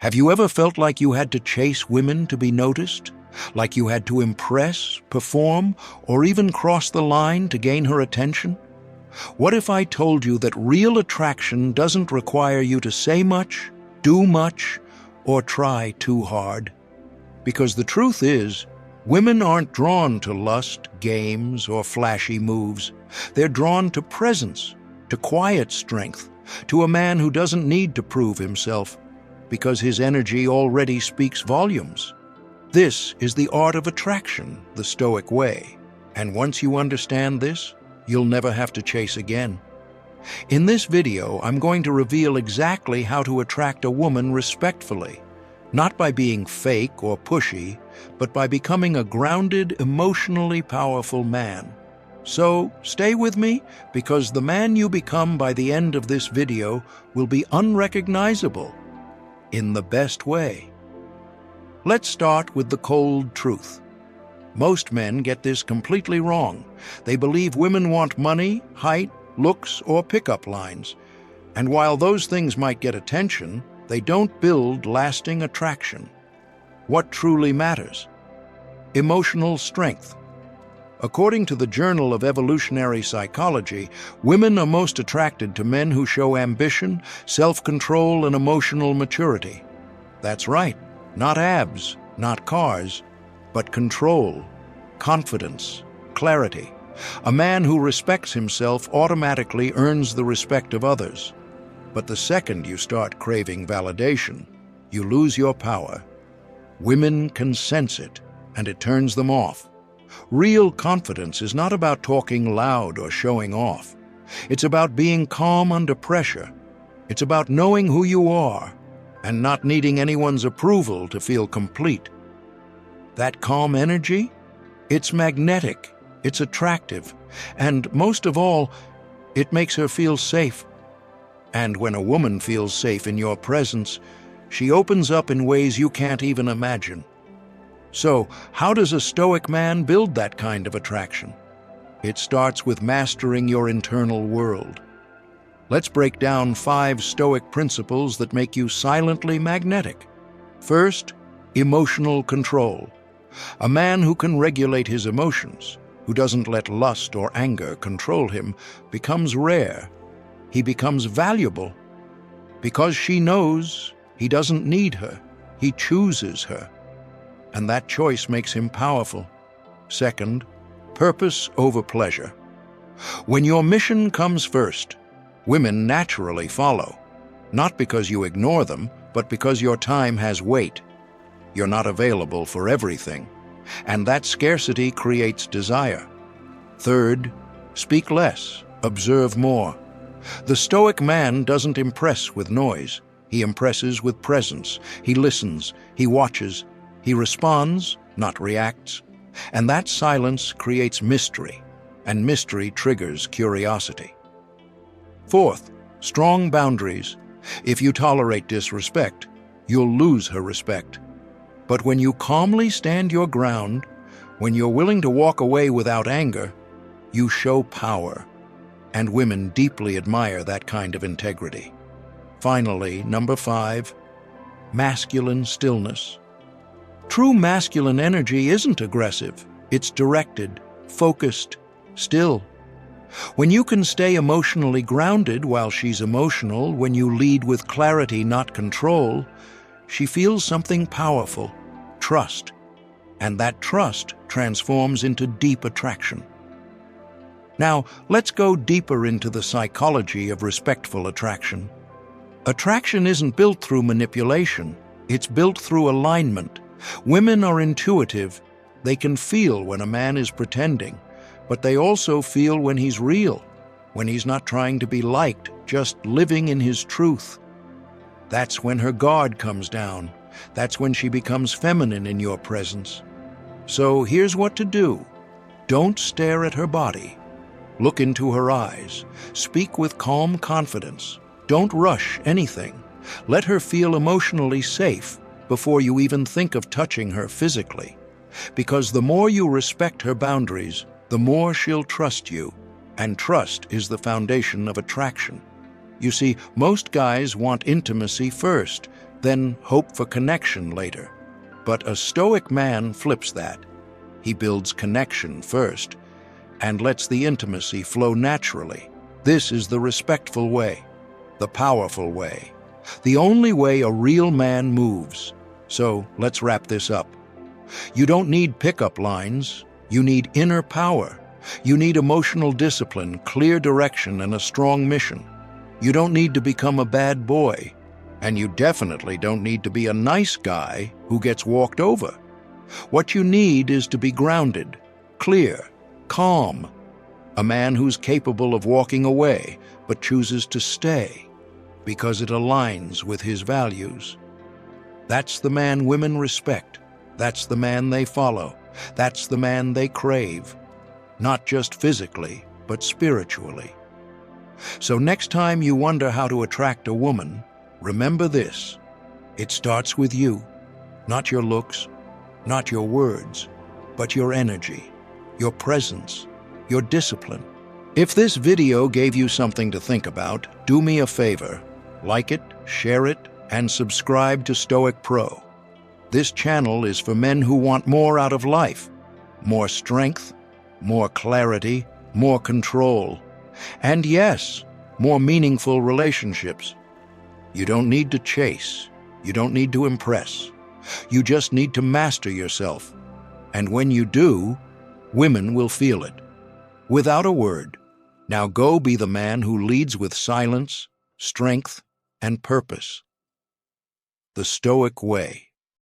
Have you ever felt like you had to chase women to be noticed? Like you had to impress, perform, or even cross the line to gain her attention? What if I told you that real attraction doesn't require you to say much, do much, or try too hard? Because the truth is, women aren't drawn to lust, games, or flashy moves. They're drawn to presence, to quiet strength, to a man who doesn't need to prove himself, because his energy already speaks volumes. This is the art of attraction, the Stoic way. And once you understand this, you'll never have to chase again. In this video, I'm going to reveal exactly how to attract a woman respectfully, not by being fake or pushy, but by becoming a grounded, emotionally powerful man. So, stay with me, because the man you become by the end of this video will be unrecognizable, in the best way. Let's start with the cold truth. Most men get this completely wrong. They believe women want money, height, looks, or pickup lines. And while those things might get attention, they don't build lasting attraction. What truly matters? Emotional strength. According to the Journal of Evolutionary Psychology, women are most attracted to men who show ambition, self-control, and emotional maturity. That's right, not abs, not cars, but control, confidence, clarity. A man who respects himself automatically earns the respect of others. But the second you start craving validation, you lose your power. Women can sense it, and it turns them off. Real confidence is not about talking loud or showing off. It's about being calm under pressure. It's about knowing who you are and not needing anyone's approval to feel complete. That calm energy, it's magnetic, it's attractive, and most of all, it makes her feel safe. And when a woman feels safe in your presence, she opens up in ways you can't even imagine. So, how does a Stoic man build that kind of attraction? It starts with mastering your internal world. Let's break down 5 Stoic principles that make you silently magnetic. First, emotional control. A man who can regulate his emotions, who doesn't let lust or anger control him, becomes rare. He becomes valuable. Because she knows he doesn't need her, he chooses her. And that choice makes him powerful. Second, purpose over pleasure. When your mission comes first, women naturally follow. Not because you ignore them, but because your time has weight. You're not available for everything. And that scarcity creates desire. Third, speak less, observe more. The Stoic man doesn't impress with noise. He impresses with presence. He listens, he watches, he responds, not reacts. And that silence creates mystery, and mystery triggers curiosity. Fourth, strong boundaries. If you tolerate disrespect, you'll lose her respect. But when you calmly stand your ground, when you're willing to walk away without anger, you show power. And women deeply admire that kind of integrity. Finally, number 5, masculine stillness. True masculine energy isn't aggressive. It's directed, focused, still. When you can stay emotionally grounded while she's emotional, when you lead with clarity, not control, she feels something powerful, trust. And that trust transforms into deep attraction. Now, let's go deeper into the psychology of respectful attraction. Attraction isn't built through manipulation. It's built through alignment. Women are intuitive. They can feel when a man is pretending, but they also feel when he's real, when he's not trying to be liked, just living in his truth. That's when her guard comes down. That's when she becomes feminine in your presence. So here's what to do. Don't stare at her body. Look into her eyes. Speak with calm confidence. Don't rush anything. Let her feel emotionally safe before you even think of touching her physically. Because the more you respect her boundaries, the more she'll trust you. And trust is the foundation of attraction. You see, most guys want intimacy first, then hope for connection later. But a Stoic man flips that. He builds connection first and lets the intimacy flow naturally. This is the respectful way, the powerful way, the only way a real man moves. So let's wrap this up. You don't need pickup lines. You need inner power. You need emotional discipline, clear direction, and a strong mission. You don't need to become a bad boy. And you definitely don't need to be a nice guy who gets walked over. What you need is to be grounded, clear, calm. A man who's capable of walking away but chooses to stay because it aligns with his values. That's the man women respect. That's the man they follow. That's the man they crave. Not just physically, but spiritually. So next time you wonder how to attract a woman, remember this. It starts with you, not your looks, not your words, but your energy, your presence, your discipline. If this video gave you something to think about, do me a favor. Like it, share it, and subscribe to Stoic Pro. This channel is for men who want more out of life. More strength, more clarity, more control. And yes, more meaningful relationships. You don't need to chase. You don't need to impress. You just need to master yourself. And when you do, women will feel it. Without a word. Now go be the man who leads with silence, strength, and purpose. The Stoic way.